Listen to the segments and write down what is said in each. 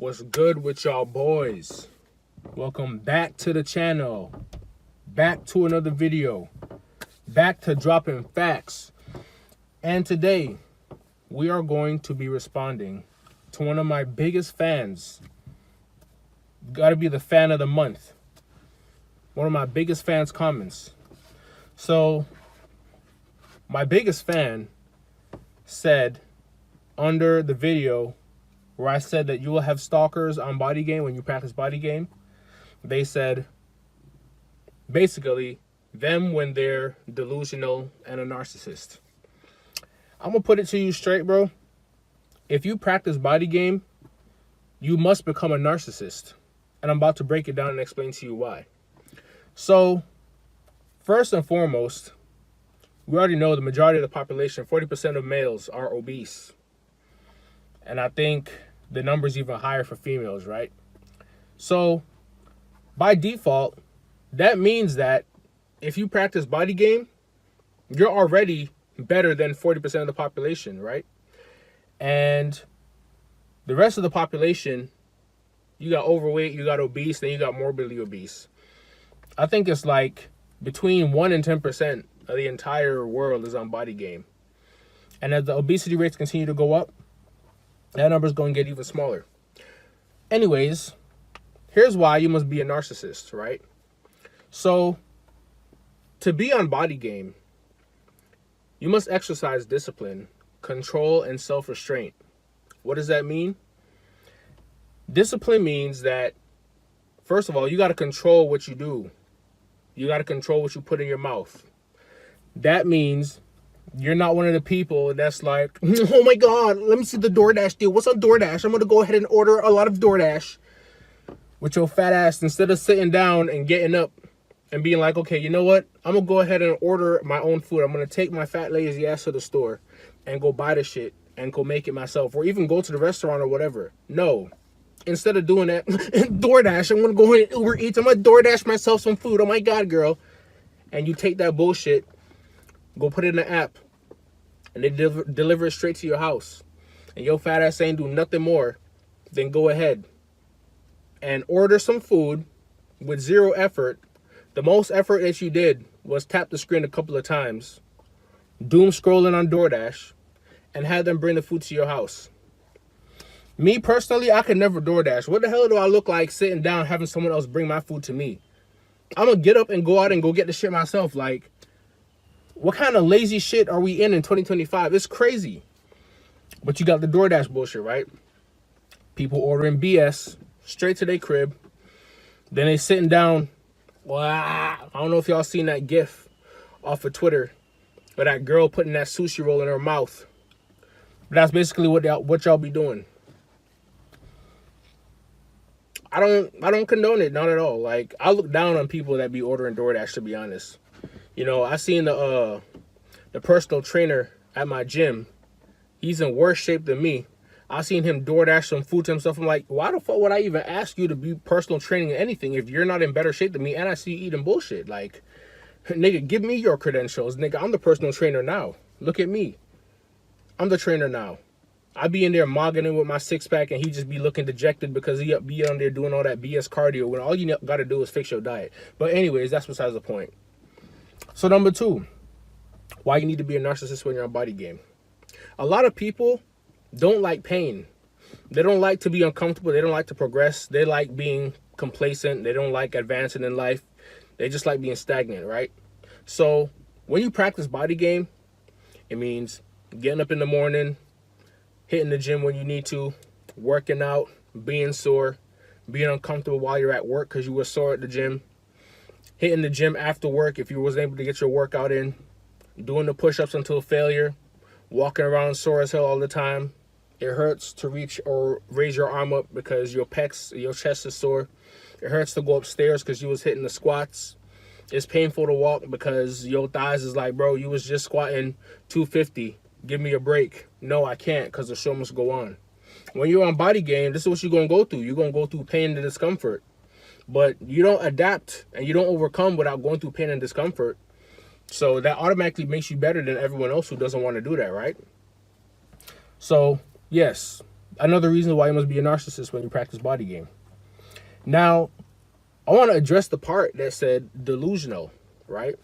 What's good with y'all boys? Welcome back to the channel. Back to another video. Back to dropping facts. And today, we are going to be responding to one of my biggest fans. Gotta be the fan of the month. One of my biggest fans' comments. So, my biggest fan said under the video where I said that you will have stalkers on BODYGAME when you practice BODYGAME, they said basically them when they're delusional and a narcissist. I'm gonna put it to you straight, bro. If you practice BODYGAME, you must become a narcissist. And I'm about to break it down and explain to you why. So, first and foremost, we already know the majority of the population, 40% of males, are obese. And I think the number's even higher for females, right? So, by default, that means that if you practice BODYGAME, you're already better than 40% of the population, right? And the rest of the population, you got overweight, you got obese, then you got morbidly obese. I think it's like between 1 and 10% of the entire world is on BODYGAME. And as the obesity rates continue to go up, that number's going to get even smaller. Anyways, here's why you must be a narcissist, right? So, to be on BODYGAME, you must exercise discipline, control, and self-restraint. What does that mean? Discipline means that, first of all, you got to control what you do. You got to control what you put in your mouth. That means you're not one of the people that's like, oh my God, let me see the DoorDash deal. What's on DoorDash? I'm going to go ahead and order a lot of DoorDash. With your fat ass, instead of sitting down and getting up and being like, okay, you know what? I'm going to go ahead and order my own food. I'm going to take my fat lazy ass to the store and go buy the shit and go make it myself. Or even go to the restaurant or whatever. No. Instead of doing that, DoorDash, I'm going to go ahead and Uber Eats. I'm going to DoorDash myself some food. Oh my God, girl. And you take that bullshit, go put it in the app, and they deliver it straight to your house. And your fat ass ain't do nothing more than go ahead and order some food with zero effort. The most effort that you did was tap the screen a couple of times, doom scrolling on DoorDash, and have them bring the food to your house. Me personally, I could never DoorDash. What the hell do I look like sitting down having someone else bring my food to me? I'm going to get up and go out and go get the shit myself. Like, what kind of lazy shit are we in 2025? It's crazy. But you got the DoorDash bullshit, right? People ordering BS straight to their crib. Then they sitting down. Well, I don't know if y'all seen that GIF off of Twitter, but that girl putting that sushi roll in her mouth. But that's basically what y'all be doing. I don't condone it, not at all. Like, I look down on people that be ordering DoorDash, to be honest. You know, I seen the personal trainer at my gym. He's in worse shape than me. I seen him DoorDash some food to himself. I'm like, why the fuck would I even ask you to be personal training in anything if you're not in better shape than me and I see you eating bullshit? Like, nigga, give me your credentials. Nigga, I'm the personal trainer now. Look at me. I'm the trainer now. I be in there mogging in with my six-pack and he just be looking dejected because he be on there doing all that BS cardio when all you got to do is fix your diet. But anyways, that's besides the point. So number 2, why you need to be a narcissist when you're on BODYGAME. A lot of people don't like pain. They don't like to be uncomfortable. They don't like to progress. They like being complacent. They don't like advancing in life. They just like being stagnant, right? So when you practice BODYGAME, it means getting up in the morning, hitting the gym when you need to, working out, being sore, being uncomfortable while you're at work because you were sore at the gym, hitting the gym after work if you wasn't able to get your workout in, doing the push-ups until failure, walking around sore as hell all the time. It hurts to reach or raise your arm up because your pecs, your chest is sore. It hurts to go upstairs because you was hitting the squats. It's painful to walk because your thighs is like, bro, you was just squatting 250. Give me a break. No, I can't because the show must go on. When you're on BODYGAME, this is what you're going to go through. You're going to go through pain and discomfort. But you don't adapt and you don't overcome without going through pain and discomfort. So that automatically makes you better than everyone else who doesn't want to do that, right? So, yes, another reason why you must be a narcissist when you practice body game. Now, I want to address the part that said delusional, right?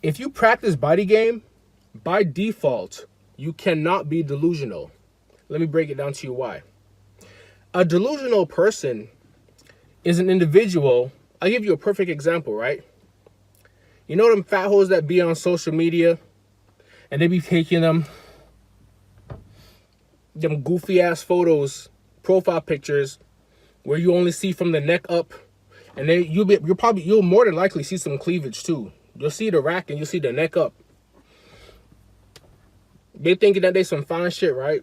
If you practice body game, by default, you cannot be delusional. Let me break it down to you why. A delusional person is an individual. I'll give you a perfect example, right? You know them fat hoes that be on social media and they be taking them goofy ass photos, profile pictures where you only see from the neck up, and then you'll more than likely see some cleavage too. You'll see the rack and you'll see the neck up. They thinking that they some fine shit, right?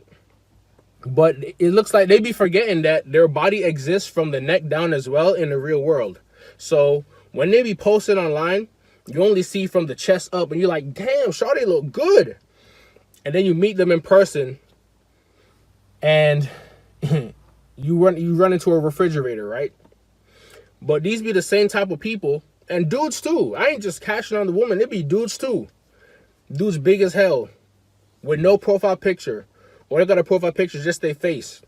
But it looks like they be forgetting that their body exists from the neck down as well in the real world. So when they be posted online, you only see from the chest up and you're like, damn, shawty look good. And then you meet them in person and you run into a refrigerator, right? But these be the same type of people, and dudes too. I ain't just cashing on the woman, it be dudes too. Dudes big as hell with no profile picture, or they got a profile picture just their face.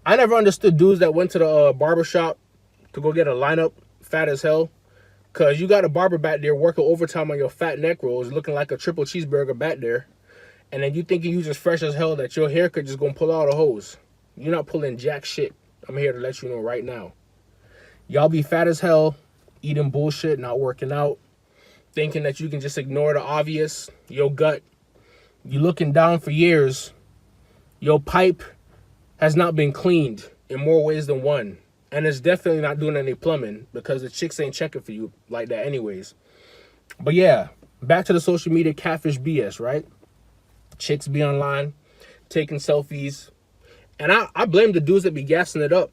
I never understood dudes that went to the barbershop to go get a lineup fat as hell, because you got a barber back there working overtime on your fat neck rolls, looking like a triple cheeseburger back there, and then you thinking you just fresh as hell that your haircut just gonna pull all the hose. You're not pulling jack shit. I'm here to let you know right now. Y'all be fat as hell, eating bullshit, not working out, thinking that you can just ignore the obvious. Your gut, you looking down for years. Your pipe has not been cleaned in more ways than one. And it's definitely not doing any plumbing because the chicks ain't checking for you like that anyways. But yeah, back to the social media catfish BS, right? Chicks be online, taking selfies. And I blame the dudes that be gassing it up.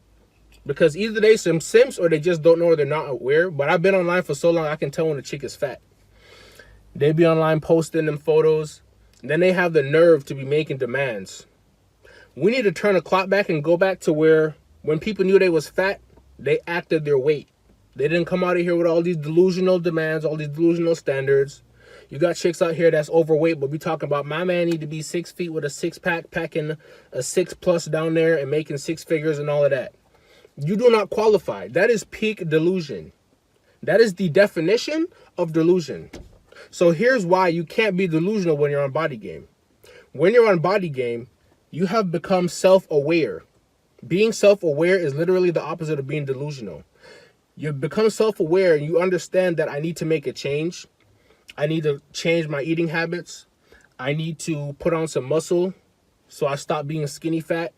Because either they some simps or they just don't know or they're not aware. But I've been online for so long, I can tell when a chick is fat. They be online posting them photos. Then they have the nerve to be making demands. We need to turn the clock back and go back to where when people knew they was fat, they acted their weight. They didn't come out of here with all these delusional demands, all these delusional standards. You got chicks out here that's overweight, but we talking about my man need to be 6 feet with a six-pack, packing a 6+ down there and making 6 figures and all of that. You do not qualify. That is peak delusion. That is the definition of delusion. So here's why you can't be delusional when you're on body game. When you're on body game, you have become self-aware. Being self-aware is literally the opposite of being delusional. You become self-aware and you understand that I need to make a change. I need to change my eating habits. I need to put on some muscle so I stop being skinny fat.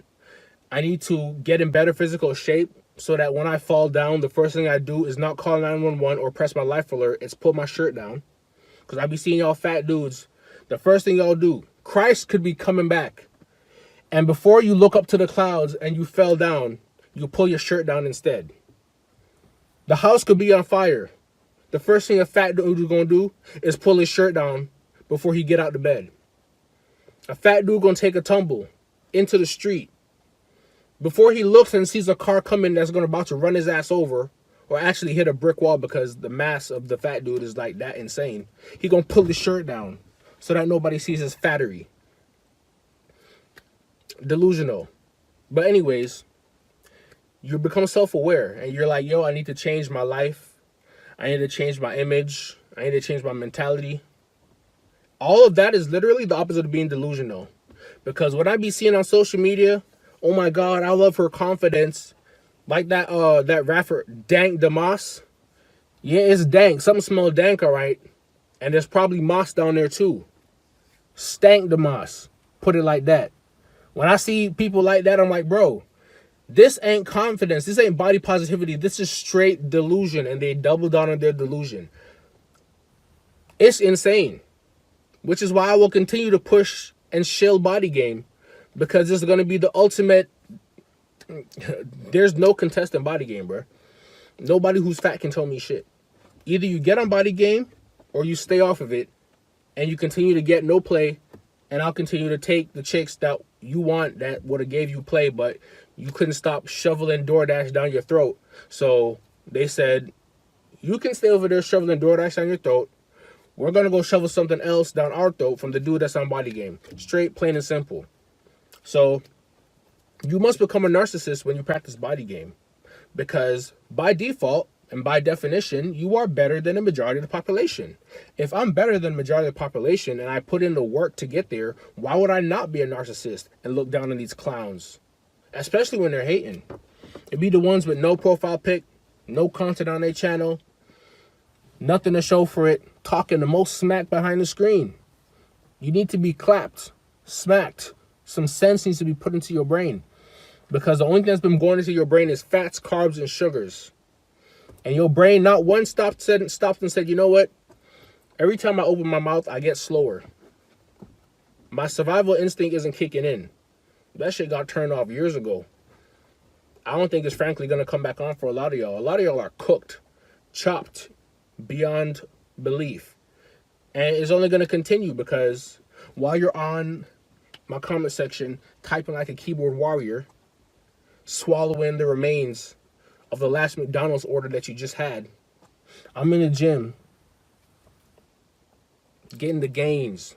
I need to get in better physical shape so that when I fall down, the first thing I do is not call 911 or press my life alert. It's pull my shirt down. Because I be seeing y'all fat dudes. The first thing y'all do, Christ could be coming back. And before you look up to the clouds and you fell down, you pull your shirt down instead. The house could be on fire. The first thing a fat dude is going to do is pull his shirt down before he get out of bed. A fat dude going to take a tumble into the street. Before he looks and sees a car coming that's about to run his ass over or actually hit a brick wall because the mass of the fat dude is like that insane, he going to pull his shirt down so that nobody sees his fattery. Delusional. But anyways, you become self-aware and you're like, yo, I need to change my life. I need to change my image. I need to change my mentality. All of that is literally the opposite of being delusional. Because what I be seeing on social media, oh my God, I love her confidence. Like that rapper, Dank Damas. Yeah, it's dank. Something smells dank, all right. And there's probably moss down there too. Stank Damas. Put it like that. When I see people like that, I'm like, bro, this ain't confidence. This ain't body positivity. This is straight delusion. And they double down on their delusion. It's insane. Which is why I will continue to push and shill body game. Because this is going to be the ultimate. There's no contestant body game, bro. Nobody who's fat can tell me shit. Either you get on body game or you stay off of it. And you continue to get no play. And I'll continue to take the chicks that you want that would have gave you play, but you couldn't stop shoveling DoorDash down your throat. So they said, you can stay over there shoveling DoorDash down your throat. We're going to go shovel something else down our throat from the dude that's on body game. Straight, plain and simple. So You must become a narcissist when you practice body game, because by default and by definition, you are better than the majority of the population. If I'm better than the majority of the population and I put in the work to get there, why would I not be a narcissist and look down on these clowns? Especially when they're hating. It'd be the ones with no profile pic, no content on their channel, nothing to show for it, talking the most smack behind the screen. You need to be clapped, smacked. Some sense needs to be put into your brain, because the only thing that's been going into your brain is fats, carbs, and sugars. And your brain not once stopped and said, you know what? Every time I open my mouth, I get slower. My survival instinct isn't kicking in. That shit got turned off years ago. I don't think it's frankly going to come back on for a lot of y'all. A lot of y'all are cooked, chopped beyond belief. And it's only going to continue, because while you're on my comment section typing like a keyboard warrior, swallowing the remains of the last McDonald's order that you just had, I'm in the gym getting the gains.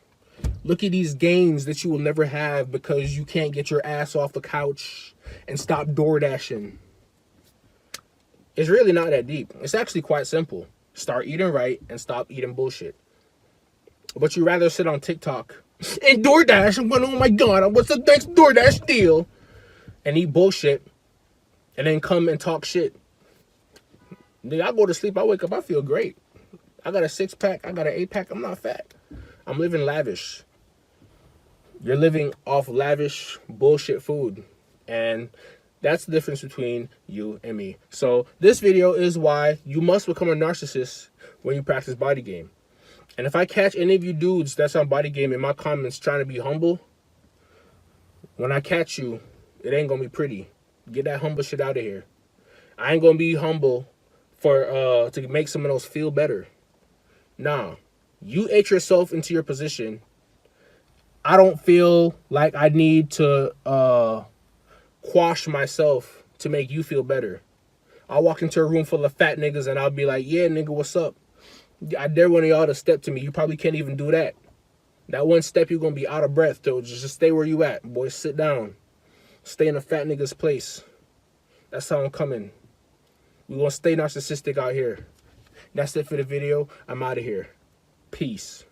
Look at these gains that you will never have because you can't get your ass off the couch and stop door dashing. It's really not that deep. It's actually quite simple. Start eating right and stop eating bullshit. But you rather sit on TikTok and DoorDash and go, oh my God, what's the next DoorDash deal? And eat bullshit and then come and talk shit. Nigga, I go to sleep, I wake up, I feel great. I got a 6-pack, I got an 8-pack, I'm not fat. I'm living lavish. You're living off lavish bullshit food. And that's the difference between you and me. So this video is why you must become a narcissist when you practice body game. And if I catch any of you dudes that's on body game in my comments trying to be humble, when I catch you, it ain't gonna be pretty. Get that humble shit out of here. I ain't gonna be humble for to make someone else feel better. Nah, you ate yourself into your position. I don't feel like I need to quash myself to make you feel better. I'll walk into a room full of fat niggas and I'll be like, yeah, nigga, what's up? I dare one of y'all to step to me. You probably can't even do that. That one step, you're going to be out of breath, though. Just stay where you at. Boy, sit down. Stay in a fat nigga's place. That's how I'm coming. We're going to stay narcissistic out here. That's it for the video. I'm out of here. Peace.